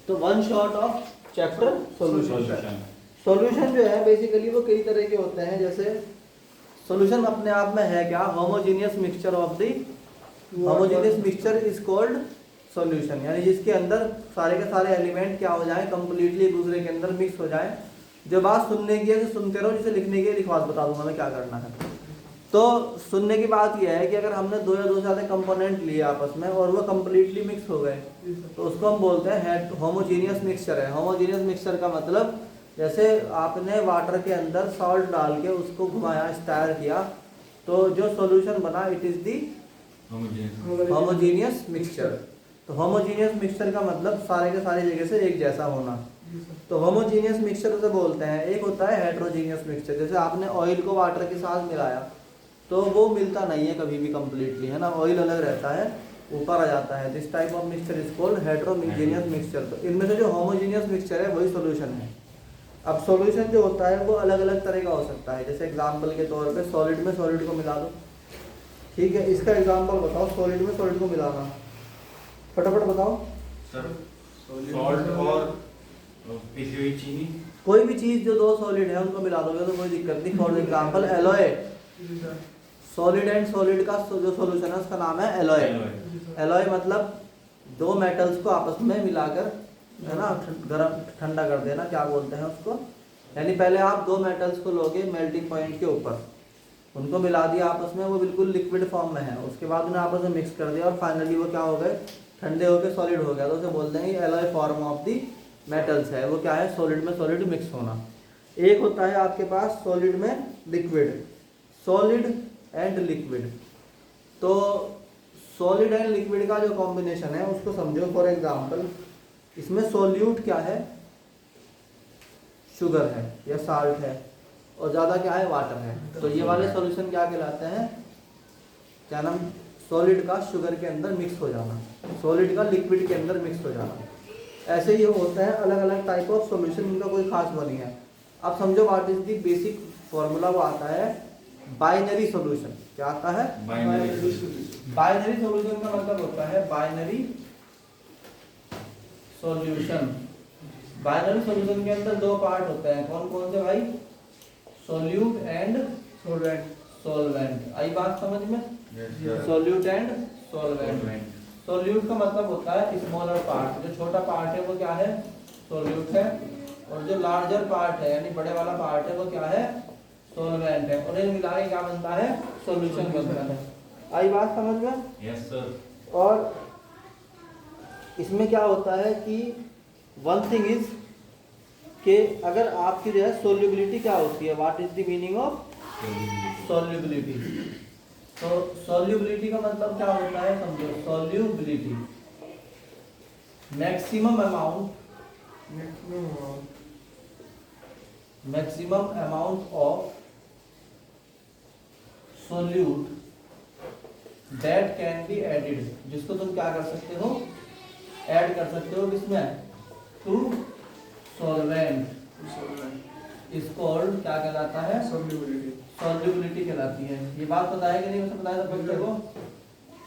तो one shot of chapter solution. Solution जो है बेसिकली वो कई तरह के होते हैं। जैसे सॉल्यूशन अपने आप में है क्या, homogeneous mixture of the homogeneous mixture is called solution, यानी जिसके अंदर सारे के सारे एलिमेंट क्या हो जाए, कंप्लीटली एक दूसरे के अंदर मिक्स हो जाए। जो बात सुनने की है तो सुनते रहो, जिसे लिखने की है लिखवा बता दूंगा मैं क्या करना है। तो सुनने की बात यह है कि अगर हमने दो या दो से ज़्यादा कंपोनेंट लिए आपस में और वो कंप्लीटली मिक्स हो गए तो उसको हम बोलते हैं होमोजीनियस मिक्सचर है। होमोजीनियस मिक्सचर का मतलब जैसे आपने वाटर के अंदर सॉल्ट डाल के उसको घुमाया, स्टायर किया, तो जो सॉल्यूशन बना it is the homogeneous mixture. तो होमोजीनियस मिक्सचर का मतलब सारे के सारी जगह से एक जैसा होना। तो होमोजीनियस मिक्सचर उसे बोलते हैं। एक होता है हेट्रोजीनियस मिक्सचर, जैसे आपने ऑयल को वाटर के साथ मिलाया तो वो मिलता नहीं है कभी भी कंप्लीटली, है ना, ऑयल अलग रहता है, ऊपर आ जाता है। This type of mixture is called heterogeneous mixture. तो इनमें से जो होमोजीनियस मिक्सचर है वही सॉल्यूशन है। अब सॉल्यूशन जो होता है वो अलग अलग तरह का हो सकता है। जैसे एग्जांपल के तौर पे सॉलिड में सॉलिड को मिला दो, ठीक है। इसका एग्जांपल बताओ, सॉलिड में सॉलिड को मिलाना, फटाफट बताओ सर। सॉल्ट और पिसी हुई चीनी, कोई भी चीज जो दो सॉलिड है उनको मिला दोगे तो कोई दिक्कत नहीं। For example alloy, solid and solid का जो सॉल्यूशन है उसका नाम है एलॉय। एलॉय मतलब दो मेटल्स को आपस में मिलाकर, है ना, गर्म ठंडा कर देना, क्या बोलते हैं उसको। यानी पहले आप दो मेटल्स को लोगे मेल्टिंग पॉइंट के ऊपर, उनको मिला दिया आपस में, वो बिल्कुल लिक्विड फॉर्म में है, उसके बाद उन्हें आपस में मिक्स कर दिया और फाइनली वो क्या हो गए, ठंडे होकर सॉलिड हो गया, तो उसे बोलते हैं alloy form of the metals है। वो क्या है, सॉलिड में सॉलिड मिक्स होना। एक होता है आपके पास सॉलिड में लिक्विड, सॉलिड एंड लिक्विड। तो सॉलिड एंड लिक्विड का जो कॉम्बिनेशन है उसको समझो। फॉर एग्जांपल इसमें सॉल्यूट क्या है, शुगर है या साल्ट है, और ज़्यादा क्या है, वाटर है। तो ये वाले सॉल्यूशन क्या कहलाते हैं, क्या नाम, सॉलिड का शुगर के अंदर मिक्स हो जाना, सॉलिड का लिक्विड के अंदर मिक्स हो जाना। ऐसे ही होता है अलग अलग टाइप ऑफ सॉल्यूशन, इनका कोई खास वो नहीं है। अब समझो what is the basic formula, वो आता है बाइनरी सॉल्यूशन। क्या आता है, बाइनरी सॉल्यूशन का मतलब होता है बाइनरी सॉल्यूशन। बाइनरी सॉल्यूशन के अंदर दो पार्ट होते हैं, कौन कौन से भाई, सॉल्यूट एंड सॉल्वेंट। आई बात समझ में, सॉल्यूट एंड सॉल्वेंट। सॉल्यूट का मतलब होता है स्मॉलर पार्ट, जो छोटा पार्ट है वो क्या है, सॉल्यूट है, और जो लार्जर पार्ट है यानी बड़े वाला पार्ट है वो क्या है, सॉल्वेंट है, और ये मिला के क्या बनता है, सॉल्यूशन बनता है। आई बात समझ में? Yes sir. और इसमें क्या होता है कि वन थिंग इज कि अगर आपकी जो है सोल्यूबिलिटी क्या होती है, what is the meaning of solubility. तो सोल्यूबिलिटी का मतलब क्या होता है, समझो, solubility maximum amount of solute that can be added, जिसको तुम क्या कर सकते हो, ऐड कर सकते हो किसमें, टू सॉल्वेंट, इज कॉल्ड क्या कहलाता है, सॉल्यूबिलिटी कहलाती है। ये बात पता है कि नहीं, उसे बताया था बच्चे को,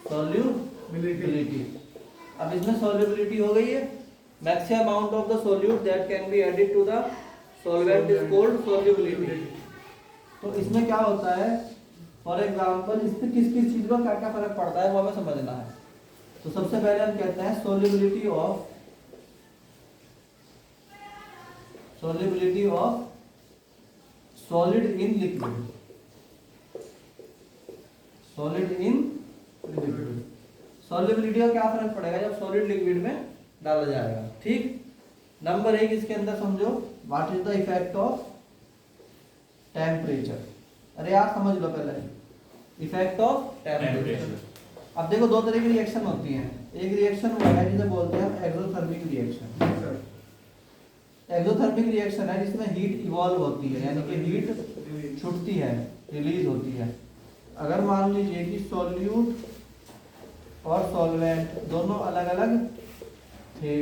सॉल्यूबिलिटी। अब इसमें सॉल्यूबिलिटी हो गई है, maximum amount of the solute that can be added to the solvent is called solubility. तो इसमें क्या होता है, फॉर एग्जांपल इसमें किस किस चीज का क्या क्या फर्क पड़ता है वो हमें समझना है। तो सबसे पहले हम कहते हैं solubility of solid in liquid, solid in liquid. Solubility का क्या फर्क पड़ेगा जब सॉलिड लिक्विड में डाला जाएगा, ठीक। नंबर एक इसके अंदर समझो, what is the effect of temperature. अरे यार समझ लो पहले, इफेक्ट ऑफ टेम्परेचर। अब देखो दो तरह की रिएक्शन होती हैं, एक रिएक्शन वो है जिसे बोलते हैं हम एक्सोथर्मिक रिएक्शन। एक्सोथर्मिक रिएक्शन है जिसमें हीट इवॉल्व होती है, यानी कि हीट छूटती है, रिलीज होती है। अगर मान लीजिए कि सॉल्यूट और सॉल्वेंट दोनों अलग अलग थे,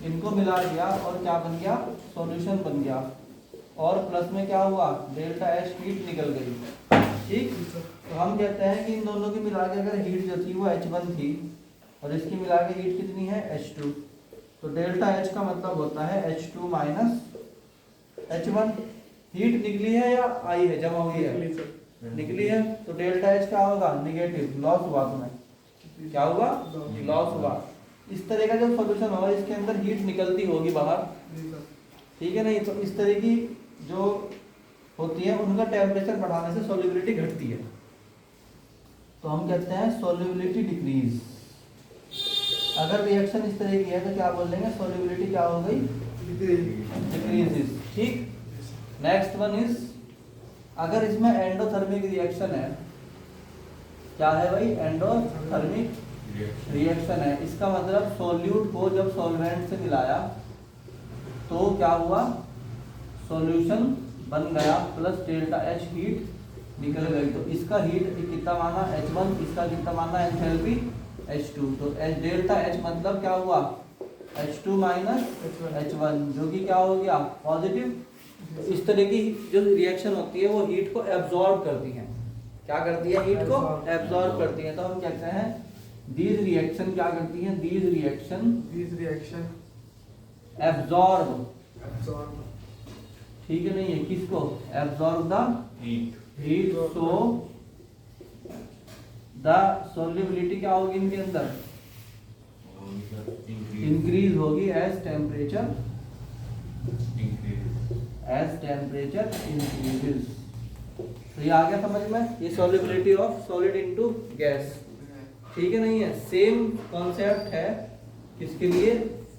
इनको मिला दिया और क्या बन गया, सॉल्यूशन बन गया, और प्लस में क्या हुआ, डेल्टा एच हीट निकल गई, ठीक। तो हम कहते हैं कि इन दोनों की मिला के अगर हीट जो थी वो H1 थी और इसकी मिला के हीट कितनी है, H2। तो डेल्टा H का मतलब होता है H2 माइनस H1। हीट निकली है या आई है, जमा हुई है? निकली है। तो डेल्टा H क्या होगा? नेगेटिव, लॉस हुआ तुम्हें। क्या हुआ? लॉस हुआ। इस तरह का जब सॉल्यूशन होगा इसके अंदर हीट निकलती होगी बाहर, ठीक है नहीं, तो इस तरह की जो होती है उनका टेम्परेचर बढ़ाने से सॉल्युबिलिटी घटती है, तो हम कहते हैं सॉल्युबिलिटी डिक्रीज। अगर रिएक्शन इस तरह की है तो क्या बोल देंगे? सॉल्युबिलिटी क्या हो गई? डिक्रीजेस। ठीक। नेक्स्ट वन इज, अगर इसमें एंडोथर्मिक रिएक्शन है, क्या है भाई? एंडोथर्मिक रिएक्शन है। इसका मतलब सॉल्यूट को जब सॉल्वेंट से मिलाया तो क्या हुआ? सॉल्यूशन बन गया प्लस डेल्टा H हीट निकल गई। तो इसका हीट कितना माना? H1, इसका कितना माना? Enthalpy H2। तो डेल्टा H मतलब क्या हुआ? H2 माइनस H1, जो कि क्या हो गया? पॉजिटिव। इस तरह की जो रिएक्शन होती है वो हीट को एब्जॉर्ब करती है। क्या करती है? हीट को एब्जॉर्ब करती है। तो हम कहते हैं दीज रिएक्शन क्या करती है? दीज रिएक्शन एब्जॉर्ब, ठीक है नहीं है, किसको? Absorb the heat. So the solubility क्या होगी इनके अंदर? इंक्रीज होगी एज टेम्परेचर इंक्रीजेस। तो ये आ गया समझ में? ये solubility of solid into gas, ठीक है नहीं है। सेम कॉन्सेप्ट है किसके लिए?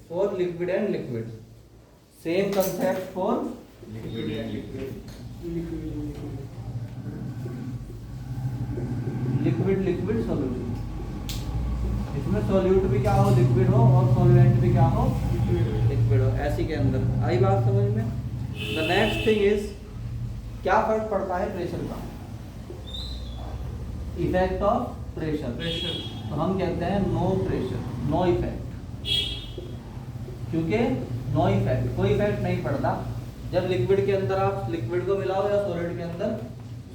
For liquid and liquid. Same concept for liquid solute. इसमें सॉल्यूट भी क्या हो? लिक्विड हो, और सॉल्वेंट भी क्या हो? लिक्विड हो। ऐसी के अंदर आई बात समझ में? द नेक्स्ट थिंग इज, क्या फर्क पड़ता है प्रेशर का? Effect of pressure. तो हम कहते हैं नो प्रेशर, नो इफेक्ट। क्योंकि नो इफेक्ट, कोई इफेक्ट नहीं पड़ता। जब लिक्विड के अंदर आप लिक्विड को मिलाओ या सॉलिड के अंदर,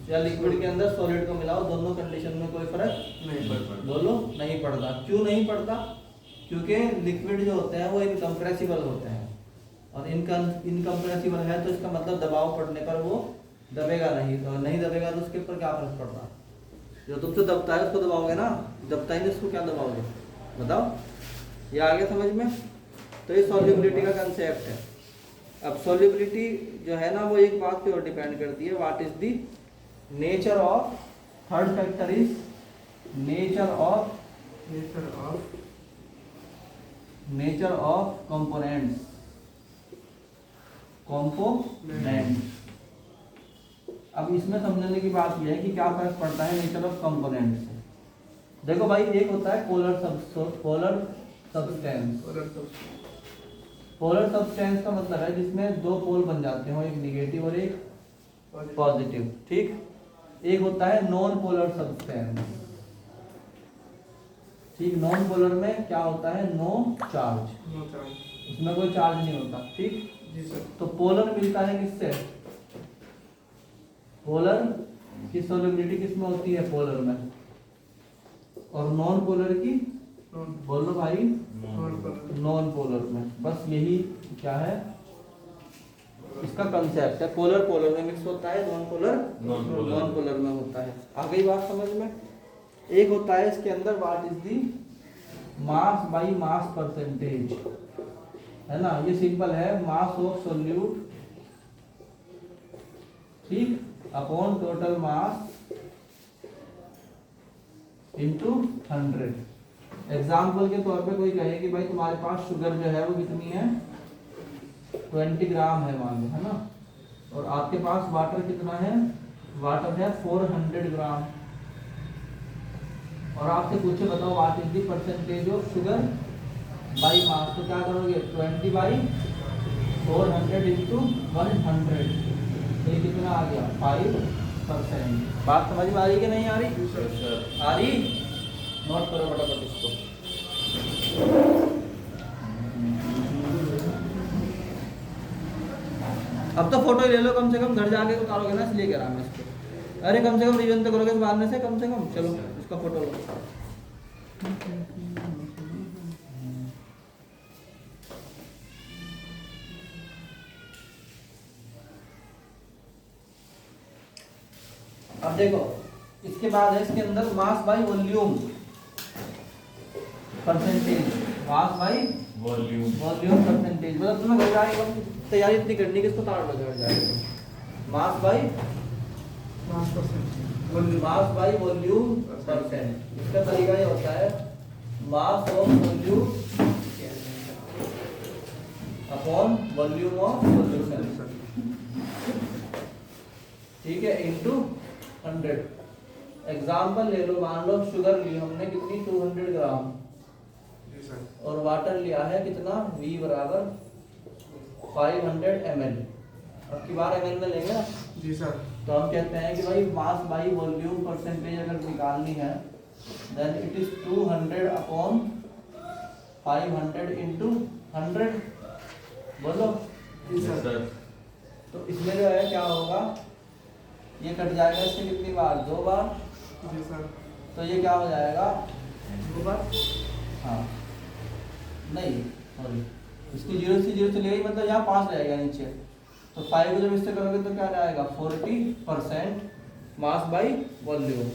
या लिक्विड के अंदर सॉलिड को मिलाओ, दोनों कंडीशन में कोई फर्क नहीं पड़ता। बोलो, नहीं पड़ता। क्यों नहीं पड़ता? क्योंकि लिक्विड जो होते हैं वो इनकम्प्रेसिबल होते हैं, और इनकम्प्रेसिबल है तो इसका मतलब दबाव पड़ने पर वो दबेगा नहीं, तो नहीं दबेगा तो उसके ऊपर क्या फर्क पड़ रहा है? जो तुमसे दबता है उसको दबाओगे ना, दबता ही नहीं उसको क्या दबाओगे? बताओ। ये आ गया समझ में? तो ये सॉल्युबिलिटी का कंसेप्ट है। अब सॉल्युबिलिटी जो है ना वो एक बात पे और डिपेंड करती है, what is the nature of, third factor is nature of components. अब इसमें समझने की बात यह है कि क्या फर्क पड़ता है नेचर ऑफ कंपोनेंट से। देखो भाई, एक होता है पोलर सब्सटेंस। पोलर सब्सटेंस का मतलब है जिसमें दो पोल बन जाते हो, एक नेगेटिव और एक पॉजिटिव। ठीक। एक होता है नॉन पोलर सब्सटेंस। ठीक। नॉन पोलर में क्या होता है? नो चार्ज, इसमें कोई चार्ज नहीं होता। ठीक जी सर। तो पोलर मिलता है किससे? पोलर की सॉल्युबिलिटी किसमें होती है? पोलर में। और नॉन पोलर की? बोलो भाई, नॉन पोलर में। बस यही क्या है इसका कंसेप्ट है। पोलर पोलर में मिक्स होता है, नॉन पोलर में होता है। आ गई बात समझ में? एक होता है इसके अंदर what is the mass by mass percentage, है ना? ये सिंपल है, मास ऑफ सॉल्यूट, ठीक, upon total mass into 100। Example के तौर पे कोई कहे कि भाई तुम्हारे पास शुगर जो है वो कितनी है? 20 ग्राम है मान लो, है ना? और आपके पास वाटर कितना है? वाटर है 400 ग्राम। और आपसे पूछे बताओ what is the percentage of sugar by mass, तो क्या करोगे? 20 बाई 400 इंटू 100। तो ये कितना आ गया? 5%। बात समझ में आ रही कि नहीं आ रही? आ रही? नोट करो फटाफट इसको। अब तो फोटो ले लो, कम से कम घर जाके उतारोगे ना, इसलिए कह रहा मैं इसको। अरे कम से कम रिवीजन तो करोगे बाद में से, कम से कम। चलो इसका फोटो लो। अब देखो इसके बाद है इसके अंदर mass by volume percentage, mass by volume percentage. मतलब तुम्हें घर जाएगा तैयारी इतनी करनी कि इसको ताड़ लगा जाएगा। Mass by volume percent. इसका तरीका ये होता है mass of volume upon volume of solution, ठीक है, इनटू 100। एग्जाम्पल ले लो, मान लो शुगर ली हमने कितनी 200 ग्राम और वाटर लिया है कितना V बराबर 500 ml। अब की बार ml में लेंगे ना जी सर। तो हम कहते हैं कि भाई मास बाई वॉल्यूम परसेंटेज अगर निकालनी है then it is 200 upon 500 into 100। बोलो जी सर। तो इसमें जो है क्या होगा, ये कट जाएगा इससे कितनी बार, 2 बार। जी सर। तो ये क्या हो जाएगा 2 बार। हाँ नहीं सॉरी, इसकी 0 से 0 चली गई, मतलब यहाँ 5 रहेगा नीचे। तो 5 को जब इससे करोगे तो क्या जाएगा 40% मास बाई वॉल्यूम।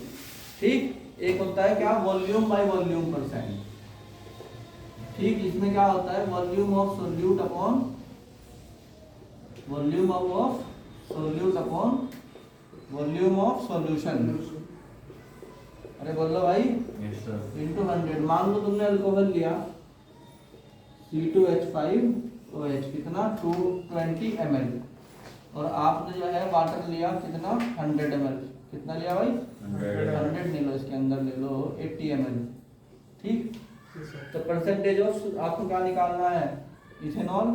ठीक, एक होता है क्या वॉल्यूम बाई वॉल्यूम परसेंट। ठीक, इसमें क्या होता है volume of solute upon volume of solute upon volume of solution. अरे बोलो भाई यस सर। इंटू 100। मान लो तुमने अल्कोहल लिया C2H5OH कितना 220 ml और आपने जो है वाटर लिया कितना 100 ml। कितना लिया भाई 100 नहीं लो, इसके अंदर ले लो 80 ml। ठीक, जी सर। तो परसेंटेज ऑफ आपको क्या निकालना है इथेनॉल।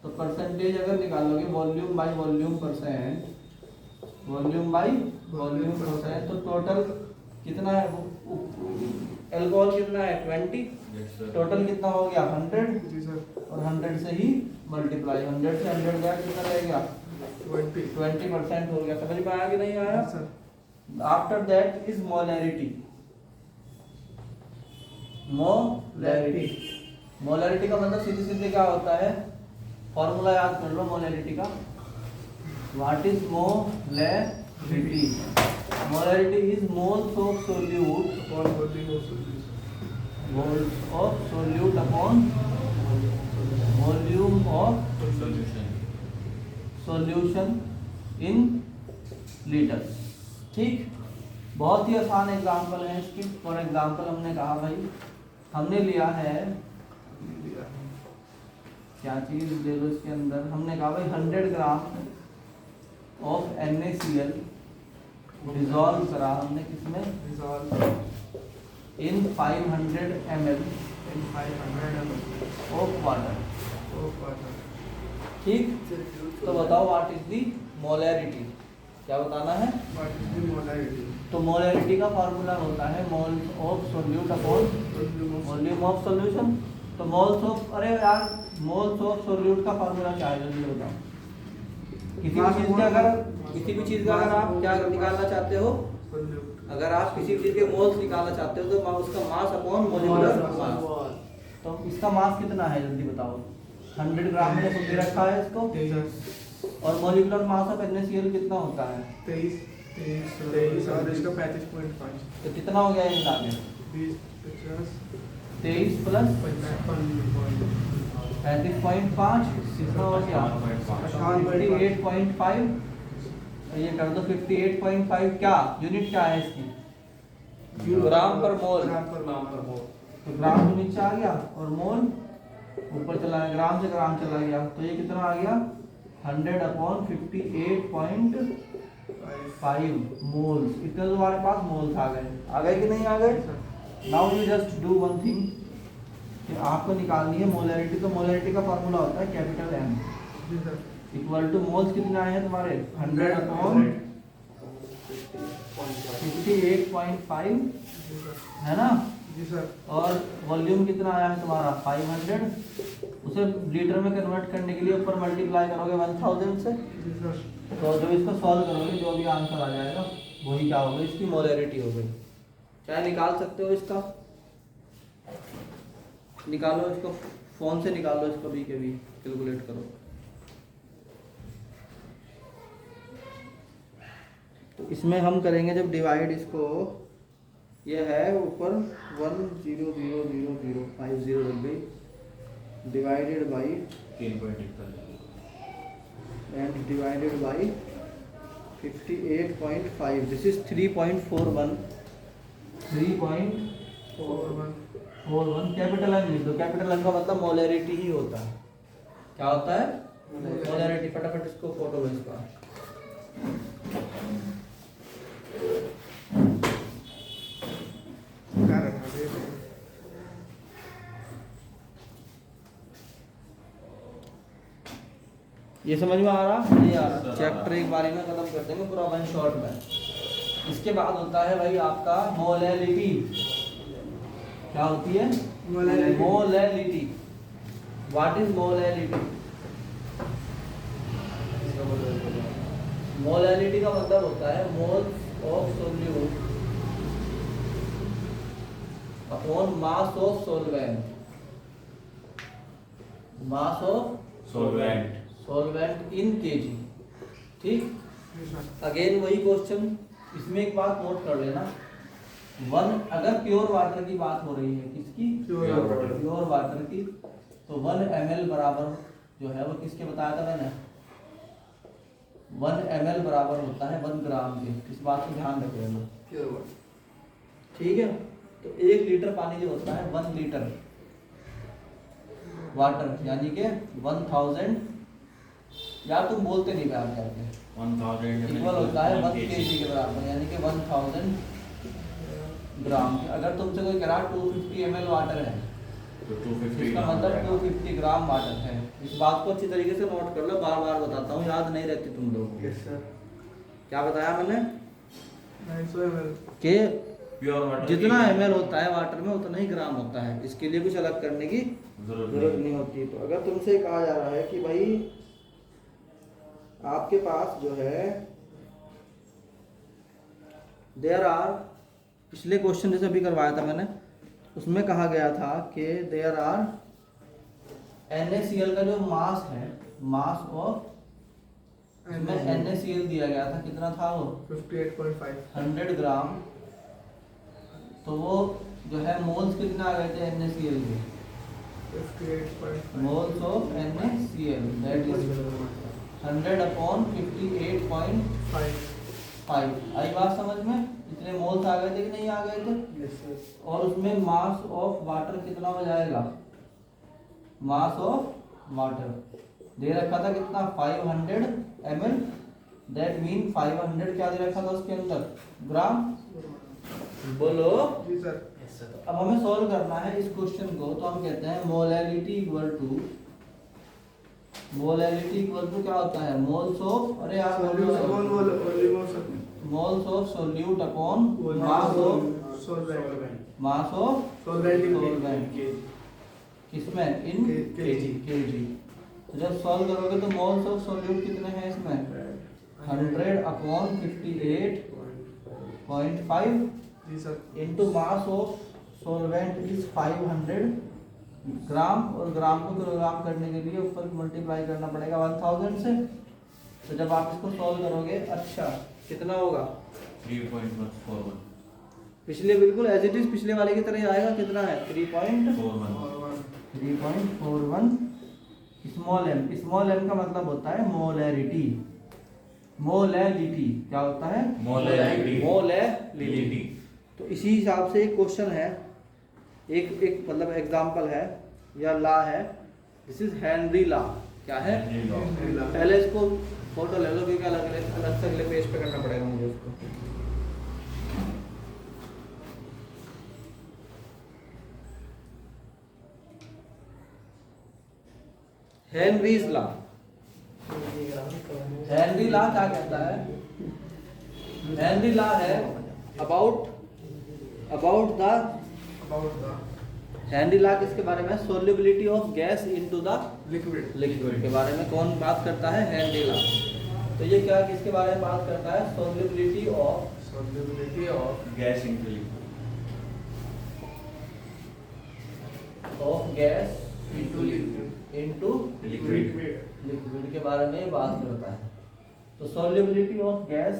तो परसेंटेज अगर निकालोगे volume by volume percent, volume by volume percent, तो टोटल कितना है अल्कोहल कितना है 20, यस सर। टोटल कितना हो गया 100 जी सर। और 100 से ही मल्टीप्लाई, 100 से 100 गया कितना रह गया 20% हो गया। समझ में आया कि नहीं आया। Sir. After that is molarity. Molarity का मतलब सीधे सीधे क्या होता है, फॉर्मूला याद कर लो मोलैरिटी का। What is molarity? Molarity is moles of solute upon volume of solution. Solution in litre. ठीक, बहुत ही आसान एग्जांपल है इसकी। फॉर एग्जांपल हमने कहा भाई हमने लिया है क्या चीज ले लो, इसके अंदर हमने कहा भाई 100 ग्राम ऑफ NaCl डिजॉल्व करा हमने किसमें इन 500 ml ऑफ वाटर। ठीक, तो बताओ व्हाट इज दी मोलैरिटी, क्या बताना है। तो मोलैरिटी का फार्मूला होता है moles of solute upon volume of solution. तो मोल्स ऑफ, अरे यार मोल्स ऑफ सोल्यूट का फार्मूला क्या है जल्दी बताओ। किसी भी चीज का अगर आप क्या निकालना चाहते हो, अगर आप किसी चीज के मोल्स निकालना चाहते हो तो उसका मास अपॉन मोलिकुलर मास। तो इसका मास कितना है जल्दी बताओ। 100 ग्राम में दे रखा है इसको। और मोलिकुलर मास ऑफ NaCl कितना होता है 23 और इसका 35.5। तो कितना हो गया ये मिला के 23 प्लस 35.5 कितना हो गया 58.5। तो ये कर दो 58.5। क्या यूनिट क्या है इसकी, ग्राम पर मोल। तो ग्राम तो नीचे आ गया और मोल ऊपर चला गया, ग्राम से ग्राम चला गया। तो ये कितना आ गया 100 अपॉन 58.5 मोल्स। इतने तो हमारे पास मोल्स आ गए कि नहीं आ गए। Now you just do one thing कि आपको निकालनी है मोलैरिटी। तो मोलैरिटी का फार्मूला होता है capital M equal two moles कितने आए हैं तुम्हारे 100 अपॉन 58.5 है ना जी सर। और वॉल्यूम कितना आया है तुम्हारा 500। उसे लीटर में कन्वर्ट करने के लिए ऊपर मल्टीप्लाई करोगे 1000 से। जी सर। तो जब इसको सॉल्व करोगे जो भी आंसर आ जाएगा वही क्या होगा इसकी मोलैरिटी हो गई। चाहे निकाल सकते हो इसका, निकालो इसको फोन से निकालो इसको भी के भी कैलकुलेट करो। तो इसमें हम करेंगे जब डिवाइड इसको, ये है ऊपर 1,0,0,0,050 will be divided by 3.41 and divided by 58.5. This is 3.41. 3.41 capital N लिख दो। कैपिटल एन का मतलब मोलैरिटी ही होता है। क्या होता है? मोलैरिटी। फटाफट इसको फोटो लो इसका। ये समझ में आ रहा? नहीं आ रहा? चैप्टर एक बारे में खत्म कर देंगे पूरा वन शॉट में। इसके बाद होता है भाई आपका मोलैलिटी। क्या होती है? Molality. What is molality? Molality का मतलब होता है moles of solute upon mass of solvent. Mass of solvent in KG. ठीक। अगेन वही क्वेश्चन, इसमें एक बात नोट कर लेना। अगर प्योर वाटर की बात हो रही है, किसकी? प्योर वाटर की, तो 1 ml बराबर जो है वो किसके बताया था मैंने? 1 ml बराबर होता है 1 ग्राम के। इस बात को ध्यान रख लेना। ठीक है। तो 1 लीटर पानी जो होता है 1 लीटर वाटर, यानी कि 1000, यार तुम बोलते नहीं प्यार करके, 1000 इक्वल होता है 1 kg के बराबर, यानी कि 1000 ग्राम। अगर तुमसे कोई कह रहा 250 ml वाटर है तो 250 इसका मतलब 250 ग्राम वाटर है। इस बात को अच्छी तरीके से नोट कर लो, बार बार बताता हूँ, याद नहीं रहती तुम लोग। क्या बताया मैंने? 900 ml कि प्योर वाटर जितना ml होता है वाटर में उतना ही ग्राम होता है। इसके लिए कुछ अलग करने की जरूरत नहीं होती। तो अगर तुमसे कहा जा रहा है कि भाई आपके पास जो है देयर आर, पिछले क्वेश्चन जैसे अभी करवाया था मैंने, उसमें कहा गया था कि देयर आर NaCl का जो मास है, मास ऑफ, इसमें NaCl दिया गया था, कितना था वो? 58.5 100 ग्राम। तो वो जो है मोल्स कितना आ गए थे NaCl के? 58.5 moles of NaCl that is 100 upon 58.5। आई बात समझ में? इतने मोल्स आ गए थे कि नहीं आ गए थे? Yes sir. और उसमें मास ऑफ वाटर कितना हो जाएगा? मास ऑफ वाटर दे रखा था कितना? 500 ml। दैट मीन 500 क्या दे रखा था उसके अंदर? ग्राम। बोलो। जी सर। अब हमें सॉल्व करना है इस क्वेश्चन को, तो हम कहते हैं molality equal to, molality equal to क्या होता है? मोल्स ऑफ, अरे यार moles of solute upon mass of solvent. किसमें? In KG. तो जब सॉल्व करोगे तो मोल्स ऑफ सोल्यूट कितने हैं इसमें? 100 अपॉन 58.5 जी sir. Into mass of solvent is 500 gram, और ग्राम को किलोग्राम करने के लिए ऊपर मल्टीप्लाई करना पड़ेगा 1000 से। तो जब आप इसको सॉल्व करोगे, अच्छा कितना होगा? 3.41 पिछले बिल्कुल एज इट इज पिछले वाले की तरह ही आएगा। कितना है? 3.41 स्मॉल m। स्मॉल m का मतलब होता है मोलैरिटी। मोलैलिटी क्या होता है? मोलैलिटी। तो इसी हिसाब से एक क्वेश्चन है, एक मतलब एग्जांपल है या लॉ है। This is Henry law. क्या है? पहले इसको फोटो ले लो, क्योंकि अलग से अगले पेज पे करना पड़ेगा मुझे उसको। Henry's law. हेनरी लॉ क्या कहता है? हेनरी लॉ है अबाउट द हेनरी लॉ किसके बारे में? Solubility of gas into the liquid के बारे में कौन बात करता है? Henry law. तो ये क्या किसके बारे में बात करता है? Solubility of gas into liquid के बारे में बात करता है। तो solubility of gas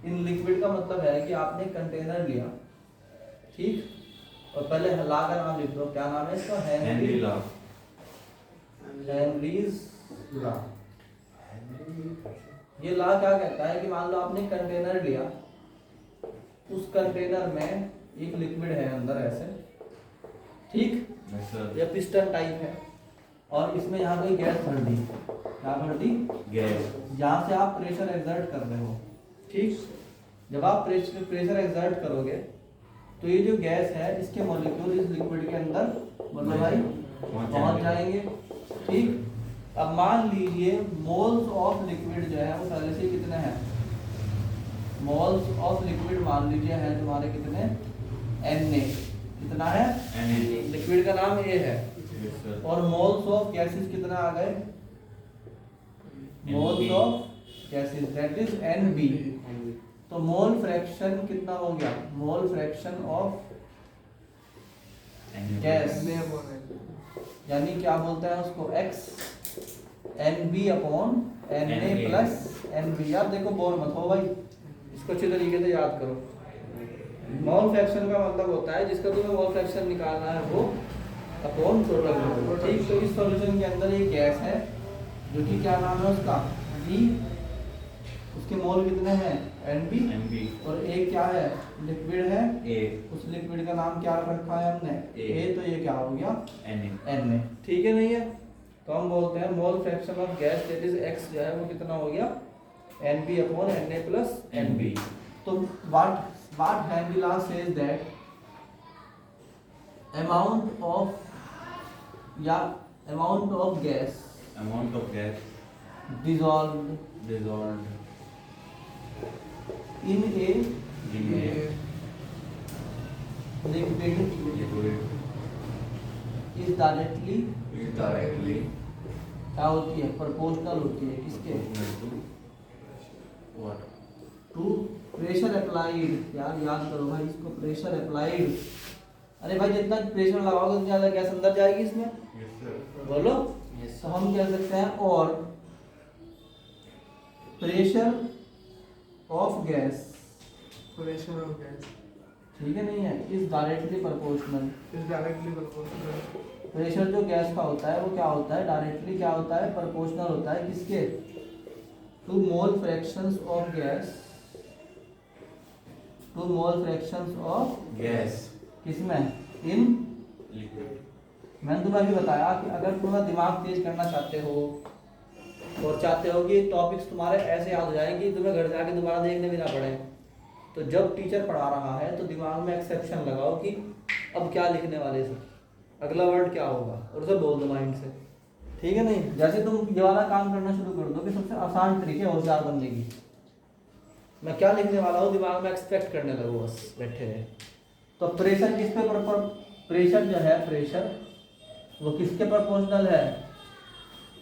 in liquid का मतलब है कि आपने कंटेनर लिया, ठीक, और पहले ला का नाम लिख दो, क्या नाम है इसका, हेनरी लॉ। Henry's law. ये लॉ क्या कहता है कि मान लो आपने कंटेनर लिया, उस कंटेनर में एक लिक्विड है अंदर ऐसे, ठीक, यस सर। ये पिस्टन टाइप है, और इसमें यहाँ कोई गैस भर दी, क्या भर दी, गैस। जहाँ से आप प्रेशर एक्सर्ट कर रहे हो, ठीक, जब आप प्रेशर एक्सर्ट करोगे तो ये जो गैस है इसके मॉलिक्यूल इस लिक्विड के अंदर मतलब भाई पहुंच जाएंगे, ठीक। अब मान लीजिए मोल्स ऑफ लिक्विड जो है वो पहले से कितने हैं, मोल्स ऑफ लिक्विड मान लीजिए है तुम्हारे कितने, Na, कितना है, Na। लिक्विड का नाम A है, यस सर। और मोल्स ऑफ गैसेस कितना आ गए, moles of gases that is Nb। तो मोल फ्रैक्शन कितना हो गया, मोल fraction of gas, Na upon N। यानी क्या बोलते हैं उसको, x Nb upon Na Na। Plus Nb। यार देखो बोर मत हो भाई, इसको अच्छे तरीके से याद करो। मोल फ्रैक्शन का मतलब होता है जिसका तुम्हें मोल फ्रैक्शन निकालना है वो अपॉन टोटल मोल, ठीक। तो इस सॉल्यूशन के अंदर ये गैस है जो कि क्या नाम है उसका, B, उसके मोल कितने हैं, Nb, Nb। और एक क्या है, लिक्विड है, A। उस लिक्विड का नाम क्या रखा है हमने, A, तो ये क्या हो गया, Na। Na, ठीक है नहीं है। तो हम बोलते हैं मोल fraction of gas that is x जो है वो कितना हो गया, Nb upon Na plus Nb। तो what Henry law says that amount of gas Amount of gas dissolved dissolved in a in a liquid liquid is directly is directly क्या होती है, प्रोपोर्शनल होती है किसके, proportional to what? To pressure applied. यार याद करो भाई इसको, प्रेशर अप्लाइड। अरे भाई जितना प्रेशर लगाओगे उतना ज्यादा गैस अंदर जाएगी इसमें, Yes sir। बोलो। तो हम कह सकते हैं और pressure of gas, Pressure of gas ठीक है नहीं है, is directly proportional. is directly proportional pressure जो गैस का होता है वो क्या होता है, डायरेक्टली क्या होता है, प्रोपोर्शनल होता है किसके, to mole fractions of gas, to mole fractions of Gas किसमें, इन। liquid। मैंने तुम्हें अभी बताया कि अगर तुम्हें दिमाग तेज करना चाहते हो और चाहते हो कि टॉपिक्स तुम्हारे ऐसे याद हो जाए कि तुम्हें घर जाके दोबारा देखने भी ना पड़े, तो जब टीचर पढ़ा रहा है तो दिमाग में एक्सेप्शन लगाओ कि अब क्या लिखने वाले से, अगला वर्ड क्या होगा, और उसे बोल दो माइंड से, ठीक है नहीं। जैसे तुम ये वाला काम करना शुरू कर दो कि सबसे आसान तरीके होशियार बनने की, मैं क्या लिखने वाला हूँ दिमाग में एक्सपेक्ट करने लगो, बस बैठे रहे। तो प्रेशर किस पे प्रेशर जो है, प्रेशर वो किसके प्रोपोर्शनल है,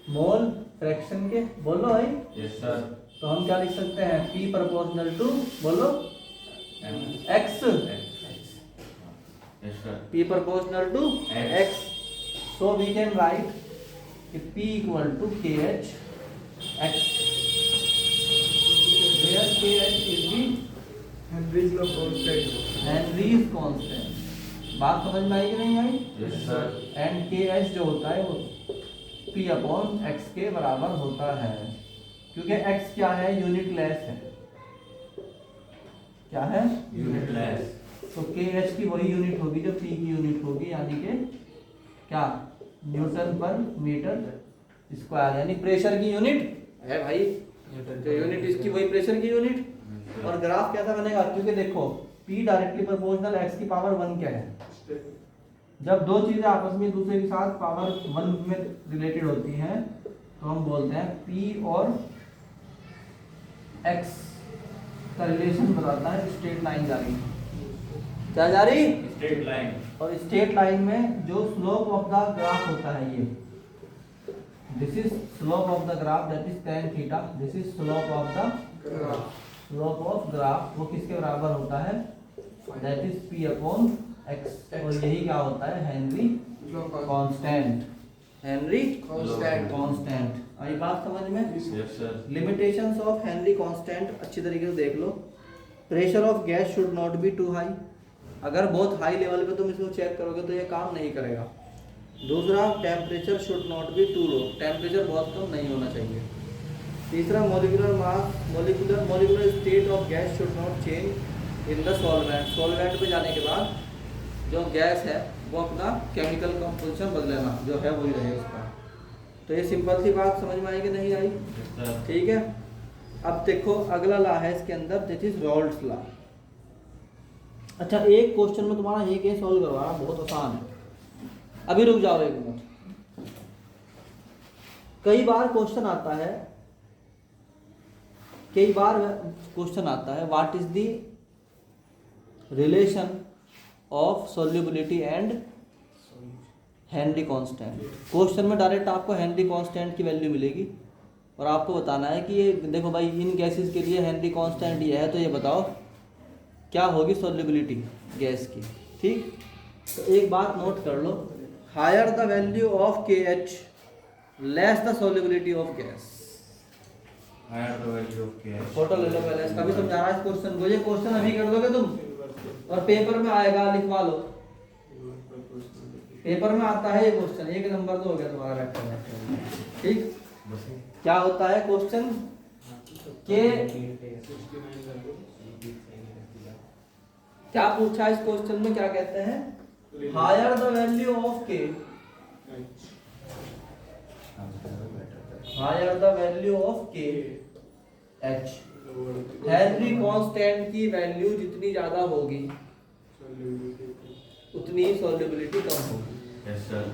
मोल फ्रैक्शन के, बोलो भाई। Yes sir। तो हम क्या लिख सकते हैं, P प्रोपोर्शनल टू, बोलो, M X, Yes sir। P proportional to X। X। So we can write कि P equal to KH X, where KH is the Henry's law constant Henry's constant। बात समझ में आई कि नहीं आई। Yes sir। एंड KH जो होता है वो P अपॉन X के बराबर होता है, क्योंकि X क्या है, यूनिटलेस है, क्या है, Unitless। तो KH की वही यूनिट होगी जो P की यूनिट होगी, यानी कि क्या, न्यूटन पर मीटर स्क्वायर, यानी प्रेशर की यूनिट है भाई, जो यूनिट इसकी वही प्रेशर की यूनिट। और ग्राफ कैसा बनेगा, क्योंकि देखो P डायरेक्टली प्रोपोर्शनल X की पावर 1 क्या है, जब दो चीजें आपस में दूसरे के साथ पावर 1 में रिलेटेड होती हैं तो हम बोलते हैं P और X का रिलेशन बताता है स्ट्रेट लाइन जा रही, क्या जा रही, Straight line। और स्ट्रेट लाइन में जो स्लोप ऑफ द ग्राफ होता है ये, this is slope of the graph that is tan theta, this is slope of the graph slope of graph, वो किसके बराबर होता है, that is P upon X, और यही क्या होता है, Henry law constant, Henry constant constant. आई बात समझ में। Yes sir। Limitations of Henry constant अच्छी तरीके से देख लो। Pressure of gas should not be too high, अगर बहुत हाई लेवल पे तुम इसको चेक करोगे तो ये काम नहीं करेगा। दूसरा, temperature should not be too low, temperature बहुत कम नहीं होना चाहिए। तीसरा, molecular mass molecular state of gas should not change in the solvent, solvent पे जाने के बाद जो गैस है वो अपना केमिकल कंपोजिशन बदलेना जो है वही रहे उसका। तो ये सिंपल सी बात समझ में आई कि नहीं आई? ठीक है। अब देखो अगला लॉ है इसके अंदर, दिस इज रॉल्ड्स लॉ। अच्छा, एक क्वेश्चन में तुम्हारा ये केस सॉल्व करवाना बहुत आसान है, अभी रुक जाओ एक मिनट। कई बार क्वेश्चन आता है what is the relation of solubility and Henry constant. Question में डायरेक्ट आपको हेनरी कांस्टेंट की वैल्यू मिलेगी और आपको बताना है कि ये देखो भाई इन गैसेस के लिए हेनरी कांस्टेंट ये है, तो ये बताओ क्या होगी सॉल्युबिलिटी गैस की। ठीक, तो एक बात नोट कर लो, higher the value of KH less the solubility of gas. Higher the value of KH, photo ले लो पहले, इसका भी समझा रहा है इस क्वेश्चन को। ये क्वेश्चन अभी कर दोगे तुम और पेपर में आएगा, लिखवा लो, पेपर में आता है ये क्वेश्चन, 1 नंबर तो हो गया तुम्हारा वेक्टर में। ठीक, क्या होता है क्वेश्चन के, क्या पूछा इस क्वेश्चन में, क्या कहते हैं higher the value of K, higher the value of KH, Henry constant की वैल्यू जितनी ज्यादा होगी उतनी सॉल्युबिलिटी कम होगी। Yes sir.